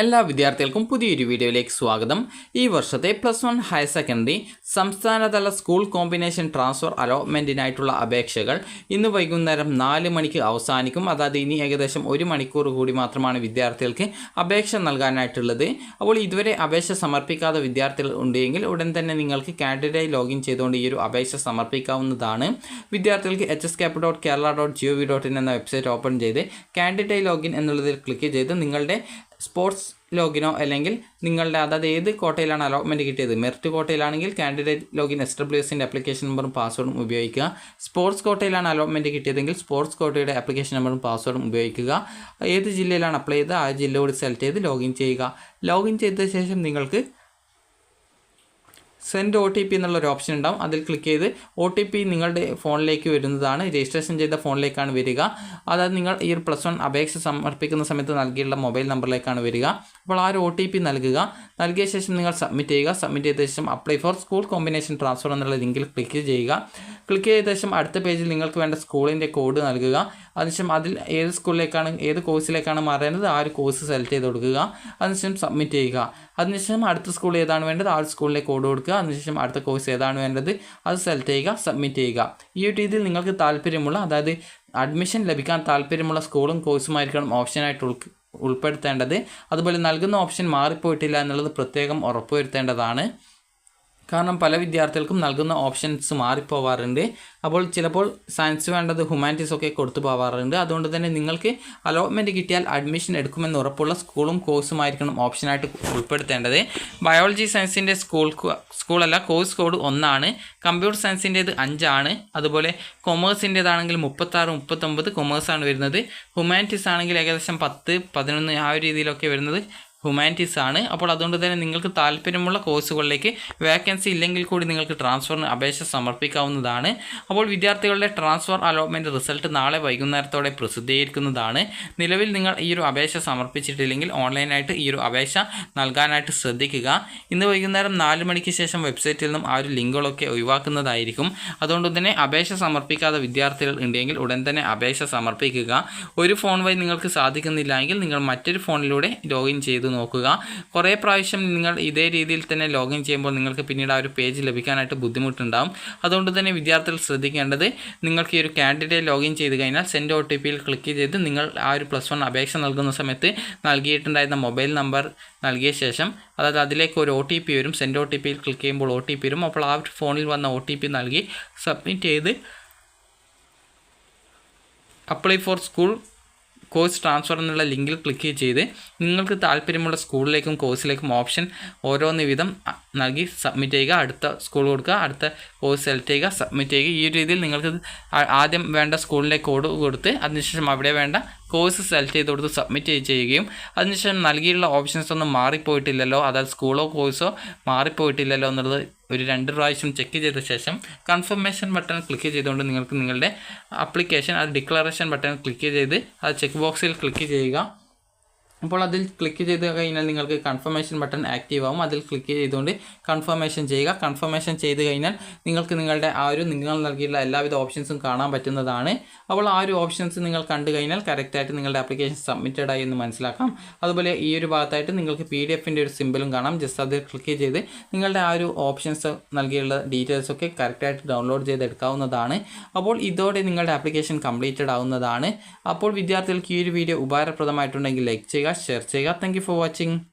എല്ലാ വിദ്യാർത്ഥികൾക്കും പുതിയൊരു വീഡിയോയിലേക്ക് സ്വാഗതം. ഈ വർഷത്തെ +1 ഹയർ സെക്കൻഡറി സംസ്ഥാനതല സ്കൂൾ കോമ്പിനേഷൻ ട്രാൻസ്ഫർ അലോട്ട്മെൻറ്റിനായിട്ടുള്ള അപേക്ഷകൾ ഇന്ന് വൈകുന്നേരം 4 മണിക്ക് അവസാനിക്കും. അതായത് ഇനി ഏകദേശം 1 മണിക്കൂർ കൂടി മാത്രമാണ് വിദ്യാർത്ഥികൾക്ക് അപേക്ഷ നൽകാനായിട്ടുള്ളത്. അപ്പോൾ ഇതുവരെ അപേക്ഷ സമർപ്പിക്കാത്ത വിദ്യാർത്ഥികൾ ഉണ്ടെങ്കിൽ ഉടൻ തന്നെ നിങ്ങൾക്ക് കാൻഡിഡേറ്റ് ലോഗിൻ ചെയ്തുകൊണ്ട് ഈ ഒരു അപേക്ഷ സമർപ്പിക്കാവുന്നതാണ്. വിദ്യാർത്ഥികൾക്ക് hscap.kerala.gov.in എന്ന വെബ്സൈറ്റ് ഓപ്പൺ ചെയ്ത് കാൻഡിഡേറ്റ് ലോഗിൻ എന്നുള്ളതിൽ ക്ലിക്ക് ചെയ്ത് നിങ്ങളുടെ സ്പോർട്സ് ലോഗിനോ അല്ലെങ്കിൽ നിങ്ങളുടെ അതായത് ഏത് കോട്ടയിലാണ് അലോട്ട്മെൻറ്റ് കിട്ടിയത്, മെറിറ്റ് കോട്ടയിലാണെങ്കിൽ കാൻഡിഡേറ്റ് ലോഗിൻ SWSൻ്റെ ആപ്ലിക്കേഷൻ നമ്പറും പാസ്വേഡും ഉപയോഗിക്കുക. സ്പോർട്സ് കോട്ടയിലാണ് അലോട്ട്മെൻറ്റ് കിട്ടിയതെങ്കിൽ സ്പോർട്സ് കോട്ടയുടെ ആപ്ലിക്കേഷൻ നമ്പറും പാസ്വേഡും ഉപയോഗിക്കുക. ഏത് ജില്ലയിലാണ് അപ്ലൈ ചെയ്ത് ആ ജില്ല കൂടി സെലക്ട് ചെയ്ത് ലോഗിൻ ചെയ്യുക. ലോഗിൻ ചെയ്ത ശേഷം നിങ്ങൾക്ക് സെൻഡ് OTP എന്നുള്ളൊരു ഓപ്ഷൻ ഉണ്ടാവും. അതിൽ ക്ലിക്ക് ചെയ്ത് OTP നിങ്ങളുടെ ഫോണിലേക്ക് വരുന്നതാണ്. രജിസ്ട്രേഷൻ ചെയ്ത ഫോണിലേക്കാണ് വരിക. അതായത് നിങ്ങൾ ഈ ഒരു +1 അപേക്ഷ സമർപ്പിക്കുന്ന സമയത്ത് നൽകിയുള്ള മൊബൈൽ നമ്പറിലേക്കാണ് വരിക. അപ്പോൾ ആ ഒരു OTP നൽകുക. നൽകിയ ശേഷം നിങ്ങൾ സബ്മിറ്റ് ചെയ്യുക. സബ്മിറ്റ് ചെയ്ത ശേഷം apply for school combination transfer എന്നുള്ള ലിങ്കിൽ ക്ലിക്ക് ചെയ്യുക. ക്ലിക്ക് ചെയ്ത ശേഷം അടുത്ത പേജിൽ നിങ്ങൾക്ക് വേണ്ട സ്കൂളിൻ്റെ കോഡ് നൽകുക. അതിനുശേഷം അതിൽ ഏത് സ്കൂളിലേക്കാണ് ഏത് കോഴ്സിലേക്കാണ് മാറേണ്ടത് ആ ഒരു കോഴ്സ് സെലക്ട് ചെയ്ത് കൊടുക്കുക. അതിനുശേഷം സബ്മിറ്റ് ചെയ്യുക. അതിനുശേഷം അടുത്ത സ്കൂൾ ഏതാണ് വേണ്ടത് ആ ഒരു സ്കൂളിലെ കോഡ് കൊടുക്കുക. അതിനുശേഷം അടുത്ത കോഴ്സ് ഏതാണ് വേണ്ടത് അത് സെലക്ട് ചെയ്യുക, സബ്മിറ്റ് ചെയ്യുക. ഈ ഒരു രീതിയിൽ നിങ്ങൾക്ക് താല്പര്യമുള്ള അതായത് അഡ്മിഷൻ ലഭിക്കാൻ താല്പര്യമുള്ള സ്കൂളും കോഴ്സുമായിരിക്കണം ഓപ്ഷനായിട്ട് ഉൾപ്പെടുത്തേണ്ടത്. അതുപോലെ നൽകുന്ന ഓപ്ഷൻ മാറിപ്പോയിട്ടില്ല എന്നുള്ളത് പ്രത്യേകം ഉറപ്പുവരുത്തേണ്ടതാണ്. കാരണം പല വിദ്യാർത്ഥികൾക്കും നൽകുന്ന ഓപ്ഷൻസ് മാറിപ്പോവാറുണ്ട്. അപ്പോൾ ചിലപ്പോൾ സയൻസ് വേണ്ടത് ഹ്യൂമാനിറ്റീസ് ഒക്കെ കൊടുത്തു പോവാറുണ്ട്. അതുകൊണ്ട് തന്നെ നിങ്ങൾക്ക് അലോട്ട്മെൻറ്റ് കിട്ടിയാൽ അഡ്മിഷൻ എടുക്കുമെന്ന് ഉറപ്പുള്ള സ്കൂളും കോഴ്സുമായിരിക്കണം ഓപ്ഷനായിട്ട് ഉൾപ്പെടുത്തേണ്ടത്. ബയോളജി സയൻസിൻ്റെ സ്കൂളല്ല കോഴ്സ് കോഡ് 1 ആണ്. കമ്പ്യൂട്ടർ സയൻസിൻ്റേത് 5 ആണ്. അതുപോലെ കൊമേഴ്സിൻ്റേതാണെങ്കിൽ 36, 39 കൊമേഴ്സാണ് വരുന്നത്. ഹ്യൂമാനിറ്റീസ് ആണെങ്കിൽ ഏകദേശം 10, 11 ആ ഒരു രീതിയിലൊക്കെ വരുന്നത് ഹ്യൂമാനിറ്റീസ് ആണ്. അപ്പോൾ അതുകൊണ്ട് തന്നെ നിങ്ങൾക്ക് താല്പര്യമുള്ള കോഴ്സുകളിലേക്ക് വേക്കൻസി ഇല്ലെങ്കിൽ കൂടി നിങ്ങൾക്ക് ട്രാൻസ്ഫറിന് അപേക്ഷ സമർപ്പിക്കാവുന്നതാണ്. അപ്പോൾ വിദ്യാർത്ഥികളുടെ ട്രാൻസ്ഫർ അലോട്ട്മെൻറ്റ് റിസൾട്ട് നാളെ വൈകുന്നേരത്തോടെ പ്രസിദ്ധീകരിക്കുന്നതാണ്. നിലവിൽ നിങ്ങൾ ഈ ഒരു അപേക്ഷ സമർപ്പിച്ചിട്ടില്ലെങ്കിൽ ഓൺലൈനായിട്ട് ഈ ഒരു അപേക്ഷ നൽകാനായിട്ട് ശ്രദ്ധിക്കുക. ഇന്ന് വൈകുന്നേരം 4 മണിക്ക് ശേഷം വെബ്സൈറ്റിൽ നിന്നും ആ ഒരു ലിങ്കുകളൊക്കെ ഒഴിവാക്കുന്നതായിരിക്കും. അതുകൊണ്ട് തന്നെ അപേക്ഷ സമർപ്പിക്കാത്ത വിദ്യാർത്ഥികൾ ഉണ്ടെങ്കിൽ ഉടൻ തന്നെ അപേക്ഷ സമർപ്പിക്കുക. ഒരു ഫോൺ വഴി നിങ്ങൾക്ക് സാധിക്കുന്നില്ല എങ്കിൽ നിങ്ങൾ മറ്റൊരു ഫോണിലൂടെ ലോഗിൻ ചെയ്ത് നോക്കുക. കുറേ പ്രാവശ്യം നിങ്ങൾ ഇതേ രീതിയിൽ തന്നെ ലോഗിൻ ചെയ്യുമ്പോൾ നിങ്ങൾക്ക് പിന്നീട് ആ ഒരു പേജ് ലഭിക്കാനായിട്ട് ബുദ്ധിമുട്ടുണ്ടാകും. അതുകൊണ്ട് തന്നെ വിദ്യാർത്ഥികൾ ശ്രദ്ധിക്കേണ്ടത് നിങ്ങൾക്ക് ഈ ഒരു കാൻഡിഡേറ്റ് ലോഗിൻ ചെയ്ത് കഴിഞ്ഞാൽ സെൻഡ് OTPയിൽ ക്ലിക്ക് ചെയ്ത് നിങ്ങൾ ആ ഒരു +1 അപേക്ഷ നൽകുന്ന സമയത്ത് നൽകിയിട്ടുണ്ടായിരുന്ന മൊബൈൽ നമ്പർ നൽകിയ ശേഷം അതായത് അതിലേക്ക് ഒരു OTP വരും. സെൻഡ് OTPയിൽ ക്ലിക്ക് ചെയ്യുമ്പോൾ OTP വരും. അപ്പോൾ ആ ഒരു ഫോണിൽ വന്ന OTP നൽകി സബ്മിറ്റ് ചെയ്ത് apply for school course transfer എന്നുള്ള ലിങ്കിൽ ക്ലിക്ക് ചെയ്ത് നിങ്ങൾക്ക് താല്പര്യമുള്ള സ്കൂളിലേക്കും കോഴ്സിലേക്കും ഓപ്ഷൻ ഓരോന്ന് വീതം നൽകി സബ്മിറ്റ് ചെയ്യുക. അടുത്ത സ്കൂൾ കൊടുക്കുക, അടുത്ത കോഴ്സ് സെലക്ട് ചെയ്യുക, സബ്മിറ്റ് ചെയ്യുക. ഈ ഒരു രീതിയിൽ നിങ്ങൾക്ക് ആദ്യം വേണ്ട സ്കൂളിൻ്റെ കോഡ് കൊടുത്ത് അതിനുശേഷം അവിടെ വേണ്ട കോഴ്സ് സെലക്ട് ചെയ്ത് കൊടുത്ത് സബ്മിറ്റ് ചെയ്യുകയും അതിനുശേഷം നൽകിയുള്ള ഓപ്ഷൻസ് ഒന്നും മാറിപ്പോയിട്ടില്ലല്ലോ, അതായത് സ്കൂളോ കോഴ്സോ മാറിപ്പോയിട്ടില്ലല്ലോ എന്നുള്ളത് ഒരു 2 പ്രാവശ്യം ചെക്ക് ചെയ്ത ശേഷം കൺഫർമേഷൻ ബട്ടൺ ക്ലിക്ക് ചെയ്തുകൊണ്ട് നിങ്ങൾക്ക് നിങ്ങളുടെ ആപ്ലിക്കേഷൻ അത് ഡിക്ലറേഷൻ ബട്ടൺ ക്ലിക്ക് ചെയ്ത് അത് ചെക്ക് ബോക്സിൽ ക്ലിക്ക് ചെയ്യുക. അപ്പോൾ അതിൽ ക്ലിക്ക് ചെയ്ത് കഴിഞ്ഞാൽ നിങ്ങൾക്ക് കൺഫർമേഷൻ ബട്ടൺ ആക്റ്റീവ് ആവും. അതിൽ ക്ലിക്ക് ചെയ്തുകൊണ്ട് കൺഫർമേഷൻ ചെയ്യുക. കൺഫർമേഷൻ ചെയ്ത് കഴിഞ്ഞാൽ നിങ്ങൾക്ക് നിങ്ങളുടെ ആ ഒരു നിങ്ങൾ നൽകിയുള്ള എല്ലാവിധ ഓപ്ഷൻസും കാണാൻ പറ്റുന്നതാണ്. അപ്പോൾ ആ ഒരു ഓപ്ഷൻസ് നിങ്ങൾ കണ്ടു കഴിഞ്ഞാൽ കറക്റ്റായിട്ട് നിങ്ങളുടെ ആപ്ലിക്കേഷൻ സബ്മിറ്റഡ് ആയി എന്ന് മനസ്സിലാക്കാം. അതുപോലെ ഈ ഒരു ഭാഗത്തായിട്ട് നിങ്ങൾക്ക് PDFൻ്റെ ഒരു സിമ്പിളും കാണാം. ജസ്റ്റ് അതിൽ ക്ലിക്ക് ചെയ്ത് നിങ്ങളുടെ ആ ഒരു ഓപ്ഷൻസ് നൽകിയുള്ള ഡീറ്റെയിൽസൊക്കെ കറക്റ്റായിട്ട് ഡൗൺലോഡ് ചെയ്തെടുക്കാവുന്നതാണ്. അപ്പോൾ ഇതോടെ നിങ്ങളുടെ ആപ്ലിക്കേഷൻ കംപ്ലീറ്റഡ് ആവുന്നതാണ്. അപ്പോൾ വിദ്യാർത്ഥികൾക്ക് ഈ ഒരു വീഡിയോ ഉപകാരപ്രദമായിട്ടുണ്ടെങ്കിൽ ലൈക്ക് ചെയ്യുക, ഷെയർ ചെയ്യുക. Thank you for watching.